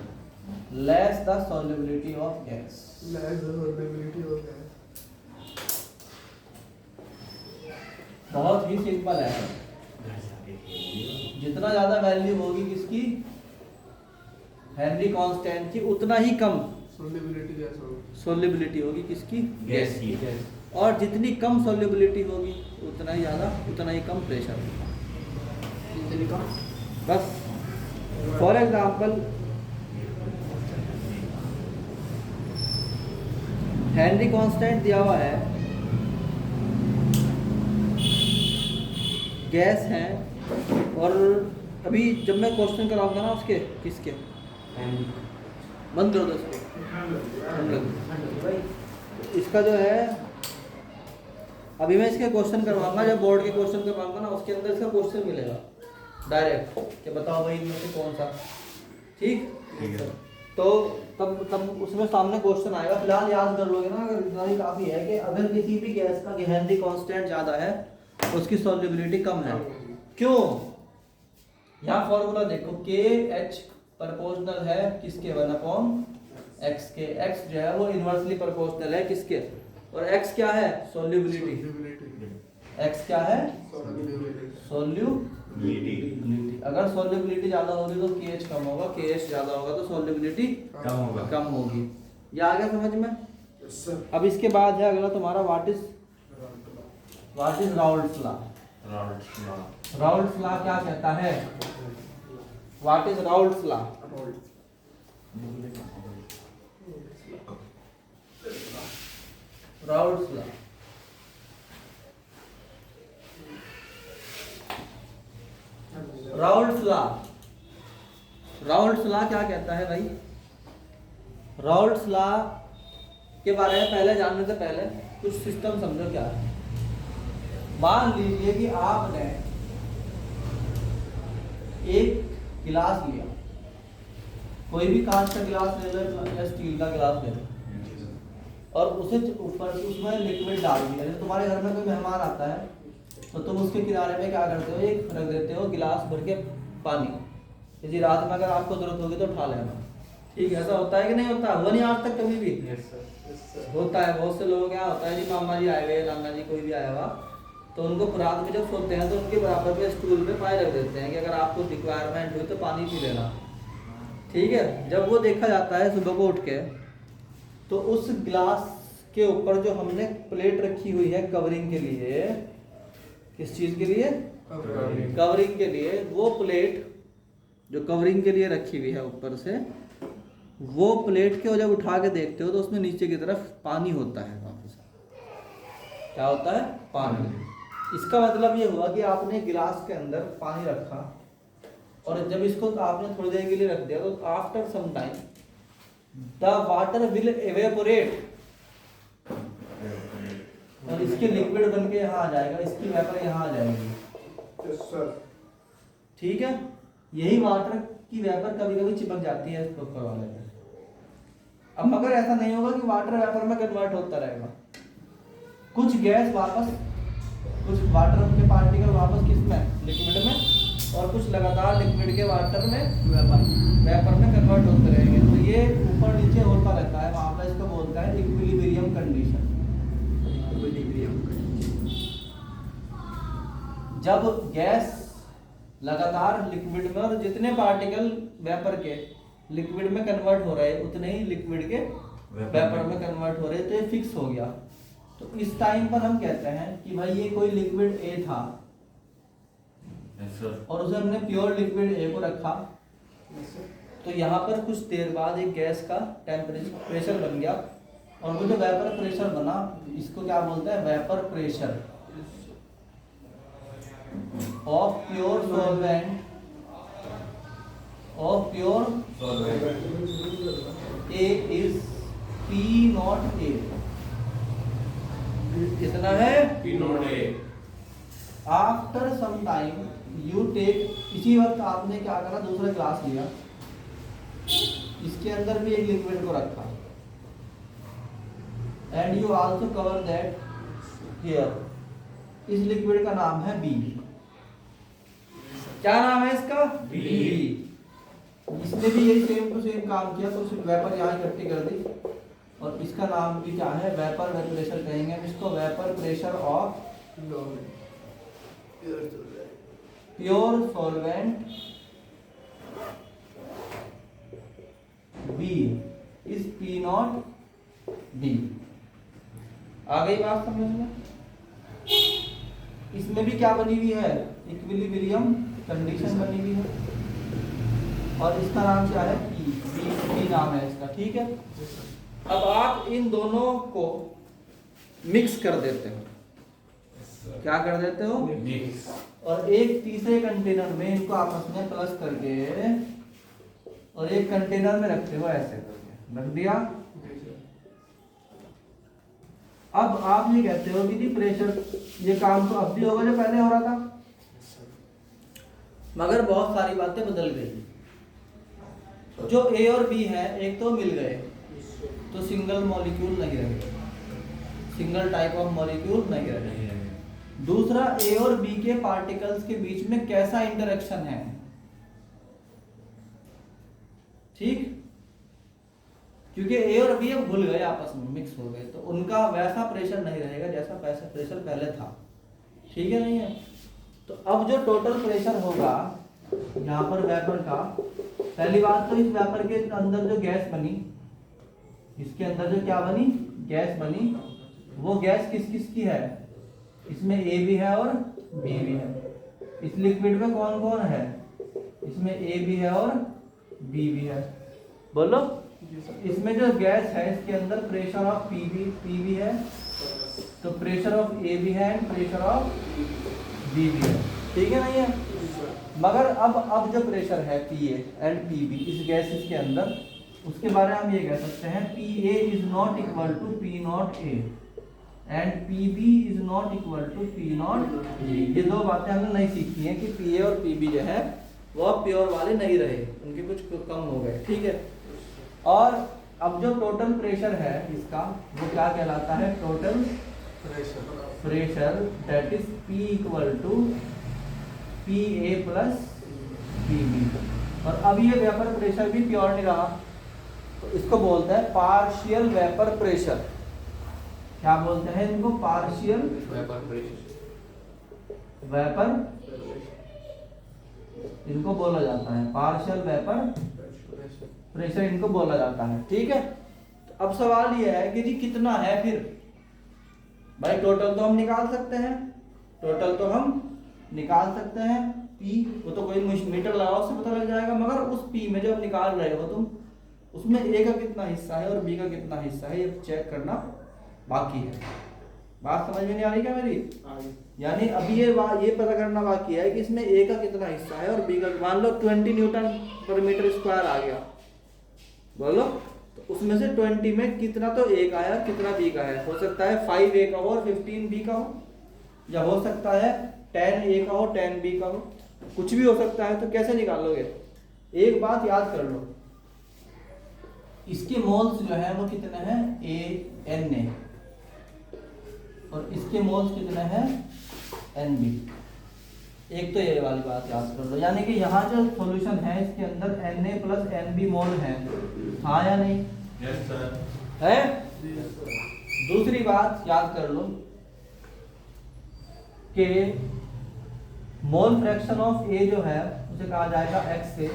Less the solubility of gas, Less the solubility of gas. बहुत ही सिंपल है। जितना ज्यादा वैल्यू होगी किसकी, हेनरी कांस्टेंट की, उतना ही कम Solubility gas होगी। सॉल्युबिलिटी होगी किसकी, गैस की। और जितनी कम सॉल्युबिलिटी होगी उतना ही ज्यादा, उतना ही कम प्रेशर होगा। कितनी कम? बस फॉर एग्जाम्पल हेनरी कांस्टेंट दिया हुआ है, गैस है, और अभी जब मैं क्वेश्चन कराऊंगा ना उसके किसके, बंद करो दोस्तों, इसका जो है अभी मैं इसके क्वेश्चन करवाऊंगा, जब बोर्ड के क्वेश्चन करवाऊंगा ना उसके अंदर इसका क्वेश्चन मिलेगा डायरेक्ट कि बताओ भाई इनमें से कौन सा। ठीक है। तो तब उसमें सामने क्वेश्चन आएगा। फिलहाल याद कर लोगे ना, अगर इतना ही काफी है कि अगर किसी भी गैस का हेनरी कांस्टेंट ज्यादा है उसकी सॉल्युबिलिटी कम है। क्यों? यहाँ फॉर्मूला देखो, KH प्रोपोर्शनल है किसके, 1/x के। x जो है वो इनवर्सली प्रोपोर्शनल है किसके, और x क्या है, सॉल्युबिलिटी। x क्या है, सॉल्युबिलिटी। अगर सॉल्युबिलिटी ज्यादा होगी तो KH कम होगा, KH ज्यादा होगा तो सॉल्युबिलिटी कम होगी। ये आ गया समझ में? Yes sir. अब इसके बाद है अगला तुम्हारा what is Raoult's law. Raoult's law क्या कहता है, what is Raoult's law? Raoult's law Raoult's law क्या कहता है भाई? राउल्ट्स लॉ के बारे में पहले जानने से पहले कुछ सिस्टम समझो क्या है। मान लीजिए कि आपने एक गिलास लिया, कोई भी कांच का गिलास ले लो या स्टील का गिलास ले लो, और उसे ऊपर उसमें लिक्विड डाल दिया। जैसे तुम्हारे घर में कोई मेहमान आता है तो तुम उसके किनारे में क्या करते हो, एक रख देते हो गिलास भर के पानी, यदि रात में अगर आपको जरूरत होगी तो उठा लेना। ठीक है, ऐसा होता है कि नहीं होता? हुआ नहीं आज तक कभी भी? होता है। बहुत से लोगों क्या होता है जी, मामा जी आए हुए, नाना जी कोई भी आया हुआ, तो उनको रात में जब सोते हैं तो उनके बराबर में स्टूल पे पाए रख देते हैं कि अगर आपको रिक्वायरमेंट हुई तो पानी पी लेना। ठीक है, जब वो देखा जाता है सुबह को उठ के, तो उस गिलास के ऊपर जो हमने प्लेट रखी हुई है कवरिंग के लिए, किस चीज के लिए, कवरिंग के लिए, वो प्लेट जो कवरिंग के लिए रखी हुई है ऊपर से, वो प्लेट के जब उठा के देखते हो तो उसमें नीचे की तरफ पानी होता है। वापस क्या होता है? पानी। इसका मतलब ये हुआ कि आपने गिलास के अंदर पानी रखा और जब इसको आपने थोड़ी देर के लिए रख दिया तो after some time the water will evaporate और इसके लिक्विड बन के यहाँ आ जाएगा, इसकी वेपर यहाँ आ जाएगी। Yes sir. ठीक है, यही वाटर की वेपर कभी कभी चिपक जाती है इस ऊपर वाले पे। अब मगर ऐसा नहीं होगा कि वाटर वेपर में कन्वर्ट होता रहेगा, कुछ गैस वापस, कुछ वाटर के पार्टिकल वापस किस में, लिक्विड में, और कुछ लगातार लिक्विड के वाटर में वेपर में कन्वर्ट होते रहेंगे। तो ये ऊपर नीचे होता रहता है, मामला इसको बोलता है इक्विलिब्रियम कंडीशन। जब गैस लगातार लिक्विड में और जितने पार्टिकल वेपर के लिक्विड में कन्वर्ट हो रहे उतने ही लिक्विड के वेपर में कन्वर्ट हो रहे, तो ये फिक्स हो गया। तो इस टाइम पर हम कहते हैं कि भाई ये कोई लिक्विड ए था और उसे हमने प्योर लिक्विड ए को रखा, तो यहाँ पर कुछ देर बाद एक गैस का टेम्परेचर प्रेशर बन गया और वो जो वेपर प्रेशर बना इसको क्या बोलते हैं, vapour pressure of pure solvent, of pure A is P not A. कितना है, P not A. After some time you take, इसी वक्त आपने क्या करा, दूसरा ग्लास लिया, इसके अंदर भी एक लिक्विड को रखा and you also cover that here. इस लिक्विड का नाम है बी। क्या नाम है इसका, B। इसने भी यही सेम टू सेम काम किया, तो सिर्फ वेपर यहाँ इकट्ठी कर दी और इसका नाम भी क्या है, वेपर प्रेशर कहेंगे हम इसको, vapour pressure of pure solvent B is P nought D. आ गई बात समझ में? इसमें भी क्या बनी हुई है, इक्विलिब्रियम कंडीशन बनी हुई है और इसका नाम क्या है, P नाम है इसका। ठीक है, अब आप इन दोनों को मिक्स कर देते हो, क्या कर देते हो, मिक्स, और एक तीसरे कंटेनर में इनको आपस में प्लस करके और एक कंटेनर में रखते हो, ऐसे करके रख दिया। अब आप ये कहते हो कि जी प्रेशर, ये काम तो अब भी होगा जो पहले हो रहा था, मगर बहुत सारी बातें बदल गई। जो ए और बी है एक तो मिल गए तो सिंगल मॉलिक्यूल नहीं रहे, सिंगल टाइप ऑफ मॉलिक्यूल नहीं रहे। दूसरा, ए और बी के पार्टिकल्स के बीच में कैसा इंटरेक्शन है, ठीक, क्योंकि ए और बी अब घुल गए, आपस में मिक्स हो गए, तो उनका वैसा प्रेशर नहीं रहेगा जैसा प्रेशर पहले था। ठीक है, नहीं है? तो अब जो टोटल प्रेशर होगा यहाँ पर वेपर का, पहली बात तो इस वेपर के अंदर जो गैस बनी, इसके अंदर जो क्या बनी, गैस बनी, वो गैस किस किस की है, इसमें ए भी है और बी भी है। इस लिक्विड में कौन कौन है, इसमें ए भी है और बी भी है, बोलो। इसमें जो गैस है इसके अंदर प्रेशर ऑफ पी भी है, तो प्रेशर ऑफ ए भी है एंड प्रेशर ऑफ बी भी है। ठीक है, नहीं है? मगर अब जो प्रेशर है P A and P B इस गैसेस के अंदर, उसके बारे में हम ये कह सकते हैं P A is not equal to P naught A and P B is not equal to P naught B. ये दो बातें हमने नहीं सीखी हैं कि पी ए और पी बी जो है वो प्योर वाले नहीं रहे, उनके कुछ कम हो गए। ठीक है, और अब जो टोटल प्रेशर है इसका वो क्या कहलाता है, total pressure, that is P equal to P A plus P B. और अब ये वेपर प्रेशर भी प्योर नहीं रहा, तो इसको बोलते हैं पार्शियल वेपर प्रेशर। क्या बोलते हैं इनको, पार्शियल वेपर, इनको बोला जाता है पार्शियल वेपर प्रेशर, इनको बोला जाता है। ठीक है, तो अब सवाल ये है कि जी कितना है फिर, भाई टोटल तो हम निकाल सकते हैं, टोटल तो हम निकाल सकते हैं, पी वो तो कोई मीटर लगाओ उससे पता लग जाएगा, मगर उस पी में जब निकाल रहे हो तुम, उसमें ए का कितना हिस्सा है और बी का कितना हिस्सा है ये चेक करना बाकी है। बात समझ में नहीं आ रही क्या मेरी? आगे यानी अभी ये पता करना बाकी है कि इसमें ए का कितना हिस्सा है और बी का। मान लो 20 न्यूटन पर मीटर स्क्वायर आ गया, बोलो, तो उसमें से 20 में कितना तो ए का है, कितना बी का है। हो सकता है 5 ए का हो और 15 बी का हो, या हो सकता है 10 ए का हो 10 बी का हो, कुछ भी हो सकता है। तो कैसे निकालोगे? एक बात याद कर लो, इसके मोल्स जो है वो कितने हैं, ए और इसके मोल्स कितने हैं, एन बी। एक तो ये वाली बात याद कर लो, यानी कि यहाँ जो सॉल्यूशन है इसके अंदर Na प्लस एन बी मोल है, हाँ या नहीं? Yes sir. है। जी सर। दूसरी बात याद कर लो कि मोल फ्रैक्शन ऑफ ए जो है उसे कहा जाएगा एक्स से,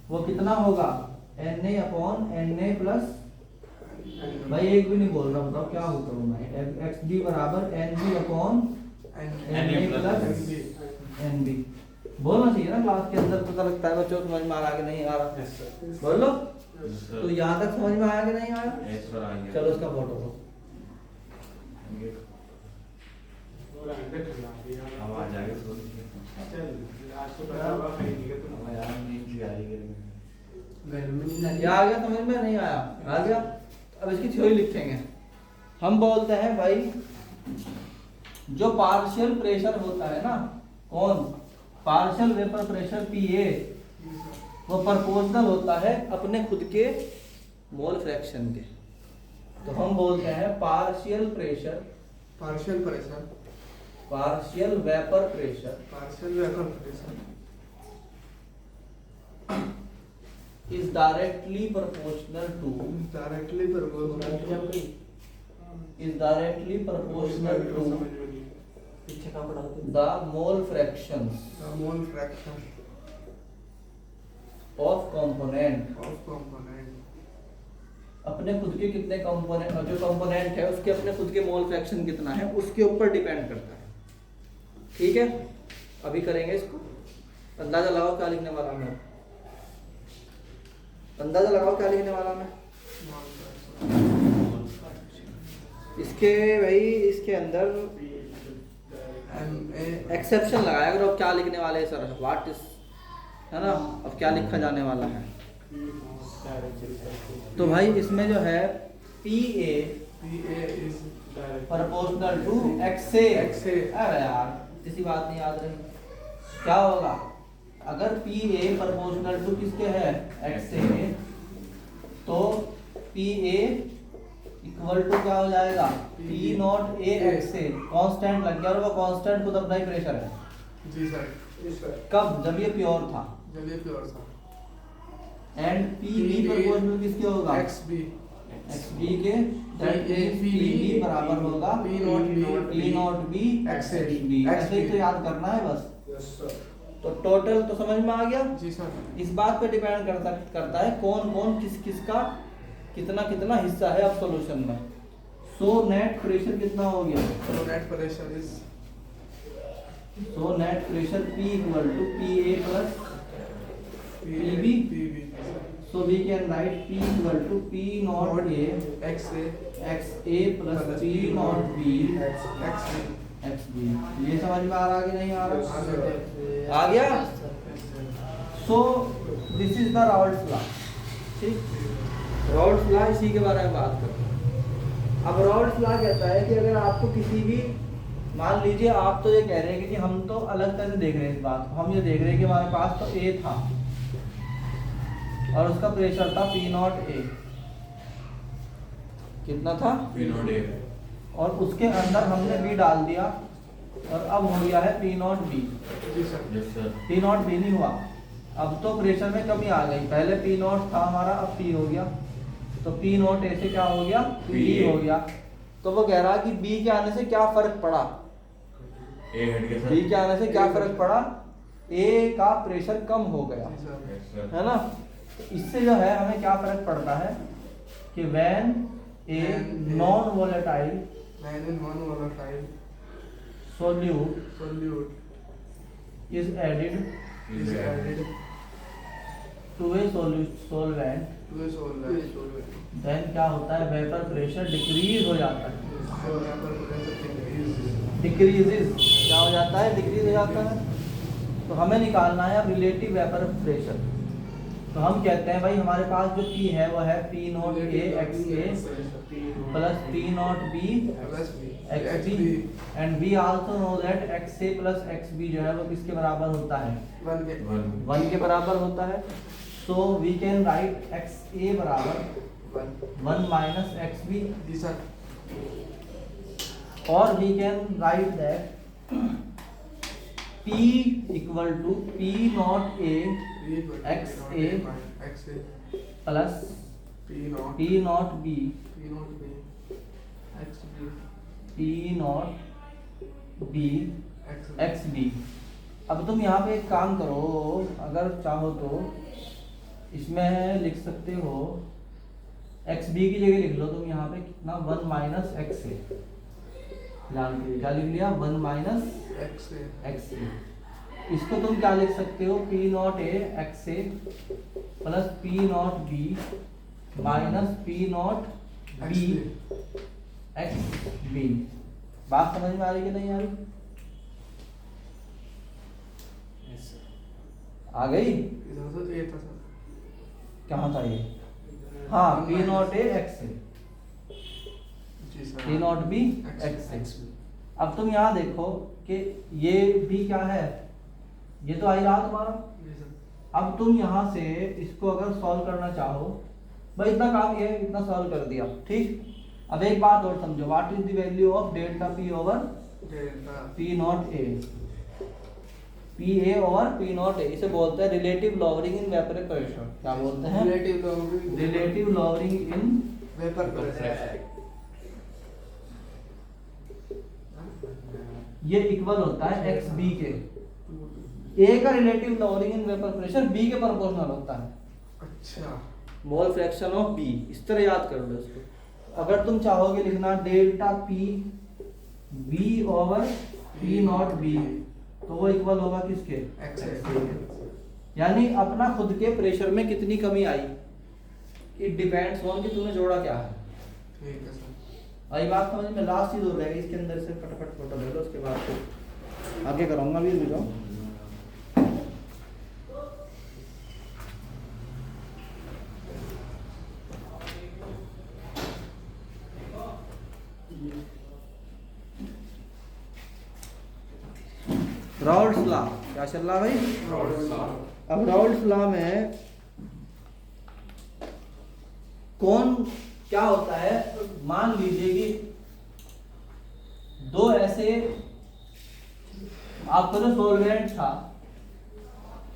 वो कितना होगा, Na अपॉन Na प्लस, भाई एक भी नहीं बोल रहा, बताओ क्या होता हूँ मैं, एक्स बी बराबर NB upon Na plus NB। बोलना चाहिए ना क्लास के अंदर, पता लगता है बच्चों समझ में आ रहा कि नहीं आ रहा। Yes sir. बोल लो। Yes sir. तो यहाँ तक समझ में आया कि नहीं आया? यस सर, आ गया। चलो इसका फोटो लो। अब आ जाएगा तो यार नींद सी आ रही है। घर में नहीं लगी। क्या आ गया समझ में? नहीं आया? आ गया। अब इसकी थ्योरी लिखेंगे। हम बोलते हैं भाई जो पार्शियल प्रेशर होता है ना, कौन, पार्शियल वेपर प्रेशर PA, वो प्रोपोर्शनल होता है अपने खुद के मोल फ्रैक्शन के। तो हम बोलते हैं partial pressure, partial pressure, partial vapour pressure partial vapour pressure is directly proportional to directly proportional is directly proportional to पीछे का पढ़ा दो। the mole fractions mole fraction of component। Of component. अपने खुद के कितने कंपोनेंट, जो कंपोनेंट है उसके अपने खुद के मोल फ्रैक्शन कितना है उसके ऊपर डिपेंड करता है। ठीक है, अभी करेंगे इसको। अंदाजा लगाओ क्या लिखने वाला मैं, अंदाजा लगाओ क्या लिखने वाला मैं इसके। भाई इसके अंदर एक्सेप्शन लगाया करो। अब क्या लिखने वाले हैं सर, व्हाट इज, है ना, अब क्या लिखा जाने वाला है। तो भाई इसमें जो है PA is proportional to XA। अरे यार किसी बात नहीं याद रही, क्या होगा अगर PA प्रोपोर्शनल टू किसके है, XA, तो PA इक्वल टू क्या हो जाएगा, P not A XA। Constant लग गया और वो कांस्टेंट खुद अपना ही प्रेशर है। जी सर। Yes sir. कब, जब ये प्योर था। जब ये प्योर था। एंड PB प्रोपोर्शनल किसके होगा, XB XB के, दैट मींस PB बराबर होगा P naught B XA। XB। ऐसे ही तो याद करना है बस। Yes sir. तो टोटल तो समझ में आ गया। जी सर। इस बात पे डिपेंड करता है कौन कौन किस का कितना कितना हिस्सा है अब सॉल्यूशन में। सो नेट प्रेशर कितना हो गया, So net pressure is so net pressure P equal to PA plus PB। PB so we can write P equal to P not A XA XA plus P naught B XB। XB। ये समझ में आ रहा कि नहीं आ रहा? आ आ गया। So this is the Raoult's law. ठीक, Raoult's law इसी के बारे में बात करते हैं। अब राउल्ट्स लॉ कहता है कि अगर आपको किसी भी, मान लीजिए आप तो ये कह रहे हैं कि हम तो अलग तरह से देख रहे हैं इस बात को। हम ये देख रहे हैं कि हमारे पास तो A था और उसका प्रेशर था P नॉट A। कितना था, P नॉट A। और उसके अंदर हमने B डाल दिया और अब हो गया है P नॉट B। जी sir. Yes sir. P naught B नहीं हुआ, अब तो प्रेशर में कमी आ गई। पहले P नॉट था हमारा, अब P हो गया, तो P नॉट A से क्या हो गया, B हो गया। तो वो कह रहा है कि B के आने से क्या फर्क पड़ा, A हट गया सर। B के आने से क्या फर्क पड़ा, A का प्रेशर कम हो गया, जी सर। Yes sir. है ना। तो इससे जो है हमें क्या फर्क पड़ता है कि when A non volatile When in one volatile solute is added is added to a solvent, to a solvent, then क्या होता है, वेपर प्रेशर डिक्रीज हो जाता है। So vapor pressure increases. Decreases, क्या हो जाता है? डिक्रीज हो जाता है। तो हमें निकालना है अब रिलेटिव वेपर प्रेशर। तो हम कहते हैं भाई हमारे पास जो P है वो है P not A X A plus P naught B Plus B. X B and we also know that X A plus X B जो है वो किसके बराबर होता है? 1 के 1 के बराबर होता है। So we can write X A बराबर 1. 1 minus X B, These are और we can write that P equal to P not A P equal to X P A naught A X A plus P naught P naught B P naught B X B P naught B X X B. अब तुम यहाँ पे एक काम करो, अगर चाहो तो इसमें लिख सकते हो एक्स बी की जगह लिख लो तुम यहाँ पे कितना 1 माइनस एक्स ए, ध्यान के लिए क्या लिख लिया? 1 minus X A X A. इसको तुम क्या लिख सकते हो? P not A X A plus P not B minus P naught X बी B एक्स बी। बात समझ में आ रही कि नहीं आ रही? आ गई? इधर से A था सर. कहाँ था ये? हाँ, P not A X A जी sir. P not B X A. अब तुम यहाँ देखो कि ये भी क्या है? ये तो आ ही रहा तुम्हारा। जी सर. अब तुम यहाँ से इसको अगर सॉल्व करना चाहो, भाई इतना काम ये है, इतना सॉल्व कर दिया, ठीक। अब एक बात और समझो, what is the value of delta P over Delta P not A? P A over P not A, इसे बोलते हैं relative lowering in vapour pressure. क्या बोलते हैं? relative lowering relative lowering in vapor pressure. ये इक्वल होता है X B के। ए का relative lowering in vapour pressure B के प्रोपोर्शनल होता है, अच्छा. Mole fraction of B. इस तरह याद कर लो इसको। अगर तुम चाहोगे लिखना delta P B over P naught B, तो वो इक्वल होगा किसके? X A. यानी अपना खुद के प्रेशर में कितनी कमी आई, इट डिपेंड्स ऑन कि तुमने जोड़ा क्या है। ठीक है सर. आई बात समझ में? लास्ट चीज हो जाएगी इसके अंदर से, फटाफट फोटो ले लो, उसके बाद फिर आगे करूँगा भी रुक जाओ। राउल्ट्स लॉ क्या चल रहा भाई? अब राउल्ट्स लॉ में कौन क्या होता है? मान लीजिए कि दो ऐसे, आपको जो सॉल्वेंट था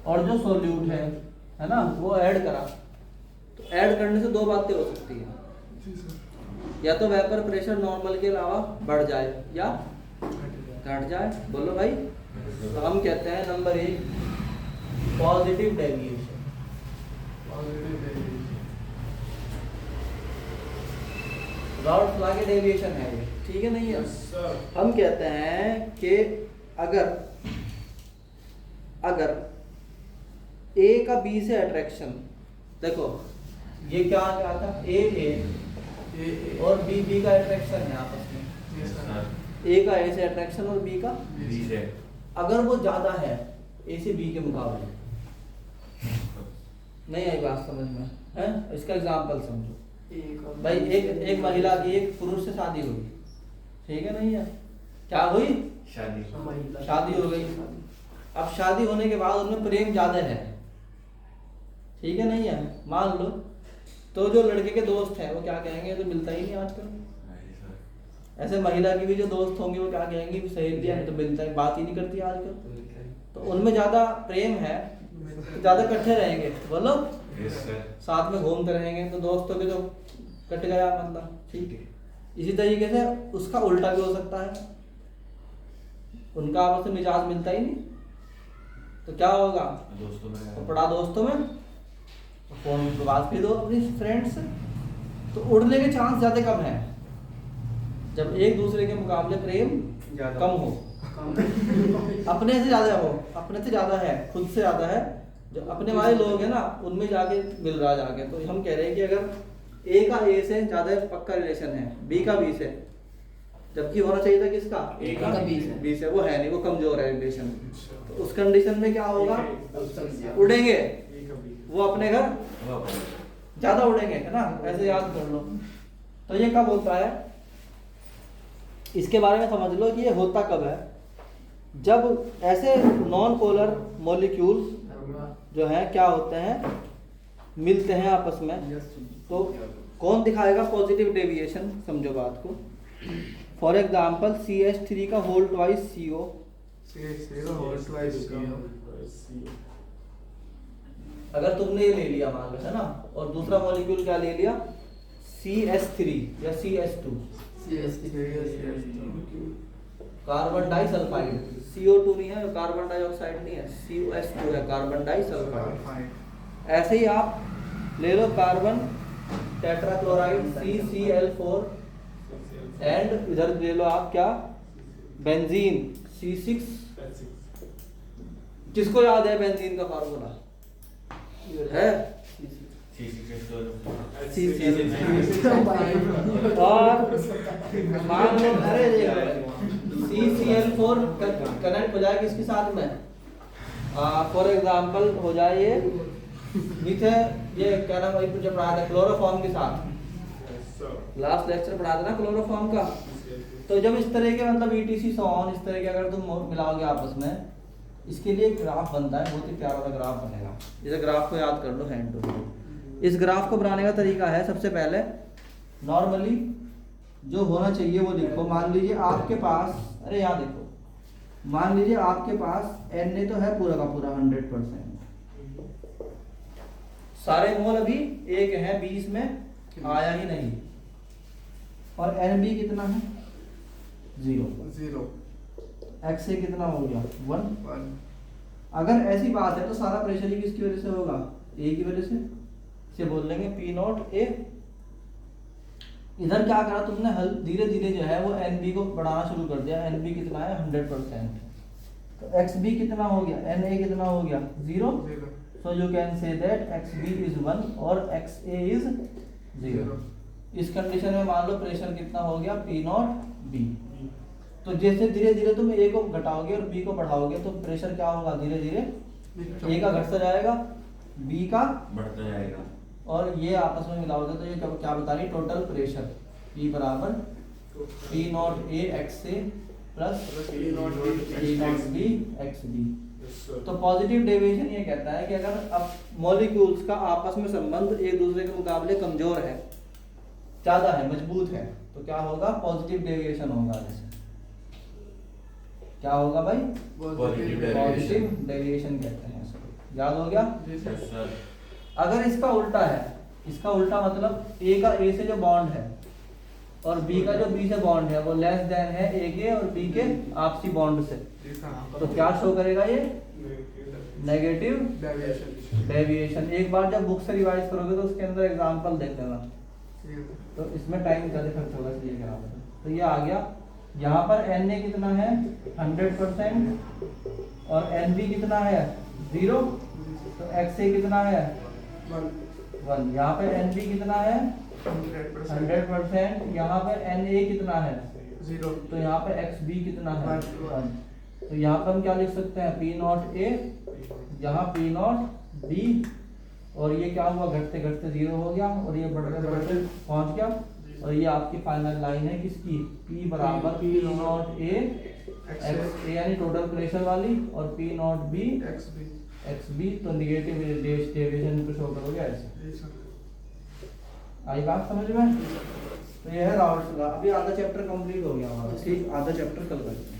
और जो सॉल्यूट है ना, वो ऐड करा, तो ऐड करने से दो बातें हो सकती हैं। जी सर. या तो वेपर प्रेशर नॉर्मल के अलावा बढ़ जाए या घट जाए। बोलो भाई। तो हम कहते हैं number 1 positive deviation. Positive deviation. Raoult's law के डेविएशन है ये, ठीक है नहीं है? Yes sir. हम कहते हैं कि अगर A का B से अट्रैक्शन, देखो ये क्या था? A A और B का अट्रैक्शन है आपस में। Yes sir. A का A से अट्रैक्शन और B का, बी से अगर वो ज्यादा है A से B के मुकाबले, नहीं आई बात समझ में है? इसका एग्जांपल समझो। भाई एक महिला की एक पुरुष से शादी हुई, ठीक है नहीं है? क्या हुई? शादी शादी हो गई। अब शादी होने के बाद उनमें प्रेम ज्यादा है, ठीक है नहीं है? मान लो तो जो लड़के के दोस्त हैं वो क्या कहेंगे? तो मिलता ही नहीं आजकल। ऐसे महिला की भी जो दोस्त होंगे वो क्या कहेंगे? सहेलियां तो मिलता है, बात ही नहीं करती आजकल। तो उनमें ज्यादा प्रेम है, ज्यादा इकट्ठे रहेंगे, बोलो साथ में घूमते रहेंगे, तो दोस्तों के तो कट गया मतलब, ठीक है। इसी तरीके से उसका उल्टा भी हो सकता है, उनका आपस में मिजाज मिलता ही नहीं, तो क्या होगा? दोस्तों में तो पड़ा दोस्तों में, फोन पे बात भी दो अपनी फ्रेंड से, तो उड़ने के चांस ज्यादा कम है जब एक दूसरे के मुकाबले प्रेम कम हो। अपने से ज्यादा हो, अपने से ज्यादा है, खुद से ज्यादा है। जो अपने वाले लोग हैं ना, उनमें जाके मिल रहा जाके। तो हम कह रहे हैं कि अगर A का A से ज्यादा पक्का रिलेशन है, B का B से, जबकि होना चाहिए था किसका, ए का का 20 है। 20 है, वो है नहीं, वो कमजोर है रिलेशन। तो उस कंडीशन में क्या होगा, उड़ेंगे वो अपने घर वो अपन ज्यादा उड़ेंगे, है ना, ऐसे याद कर लो। तो ये कब होता है, इसके बारे में समझ लो कि ये होता कब है, जब ऐसे नॉन पोलर मॉलिक्यूल जो है क्या होते हैं, मिलते हैं आपस में। तो कौन दिखाएगा पॉजिटिव डेविएशन, समझो बात को। फॉर एग्जाम्पल CH3 का होल ट्वाइस CO, अगर तुमने ये ले लिया मान लो, है ना, और दूसरा मॉलिक्यूल क्या ले लिया, CS3 या CS2, कार्बन डाइसल्फाइड, CO2 नहीं है, कार्बन डाइऑक्साइड नहीं है, COS2 है, कार्बन डाइसल्फाइड। ऐसे ही आप ले low carbon tetrachloride CCl4, and इधर ले लो आप क्या, बेंजीन C6। किसको याद है बेंजीन का फार्मूला है, और मान लो, अरे CCl4 कनेक्ट हो जाए किसके साथ में, फॉर एग्जांपल हो जाए ये नीचे, ये क्या नाम है जो पढ़ाया था, क्लोरोफॉर्म के साथ, लास्ट लेक्चर पढ़ाया था ना क्लोरोफॉर्म का। तो जब इस तरह के मतलब ETC सॉन इस तरह के अगर तुम मिलाओगे आपस में, इसके लिए ग्राफ बनता है, बहुत ही प्यारा सा ग्राफ बनेगा। इस ग्राफ को याद कर लो हैंड टू हैंड। इस ग्राफ को बनाने का तरीका है, सबसे पहले नॉर्मली जो होना चाहिए वो लिखो। मान लीजिए आपके पास, अरे यहाँ देखो, मान लीजिए आपके पास Na तो है पूरा का पूरा 100%, सारे मोल अभी एक है, 20 में आया ही नहीं, और Nb कितना है 0, Xa कितना हो गया 1। अगर ऐसी बात है तो सारा प्रेशर ही किसकी वजह से होगा, A की वजह से, इसे बोल लेंगे P0A। इधर क्या करा तुमने, हल धीरे धीरे जो है वो Nb को बढ़ाना शुरू कर दिया। Nb कितना है 100%, तो Xb कितना हो गया, Na कितना हो गया 0, so you can say that Xb is 1 और Xa is 0। इस कंडीशन में मान लो प्रेशर कितना हो गया P0B। तो जैसे धीरे धीरे तुम A को घटाओगे और B को बढ़ाओगे तो प्रेशर क्या होगा, धीरे धीरे A का घटता जाएगा, B का बढ़ता जाएगा, और ये आपस में मिलाओगे तो ये क्या बता रही, टोटल प्रेशर P बराबर P0A Xa plus P0B Xb। तो पॉजिटिव डेविएशन ये कहता है कि अगर अब मॉलिक्यूल्स का आपस में संबंध एक दूसरे के मुकाबले कमजोर है, ज्यादा है, मजबूत है, तो क्या होगा, पॉजिटिव डेविएशन होगा। जैसे क्या होगा भाई, पॉजिटिव पॉजिटिव डेविएशन कहते हैं इसको, याद हो गया। Yes sir. अगर इसका उल्टा है, इसका उल्टा मतलब A का A से जो बॉन्ड है और B का जो B से बॉन्ड है वो लेस देन है A के और B के आपसी बॉन्ड से, तो क्या शो करेगा ये, नेगेटिव डेविएशन। एक बार जब बुक से रिवाइज करोगे तो उसके अंदर एग्जांपल देख लेना, तो इसमें टाइम ज़्यादा खर्च होगा इसलिए करा था। तो ये आ गया, यहाँ पर Na कितना है 100% और Nb कितना है 0, तो Xa कितना है 1। यहाँ पे Nb कितना है 100%, यहाँ पे Na कितना है 0, तो यहाँ पे Xb कितना है 1। तो यहाँ पर हम क्या लिख सकते हैं, P0A, यहाँ P0B, और ये क्या हुआ, घटते घटते 0 हो गया और ये बढ़ते बढ़ते पहुँच गया, और ये आपकी फाइनल लाइन है किसकी, P बराबर P0A Xa यानी टोटल प्रेशर वाली, और P0B Xb, तो निगेटिव डेविएशन को शो करोगे ऐसे। आई बात समझ में। तो ये है राउल्ट्स लॉ। अभी आधा चैप्टर कंप्लीट हो गया हमारा, ठीक, आधा चैप्टर कल करेंगे।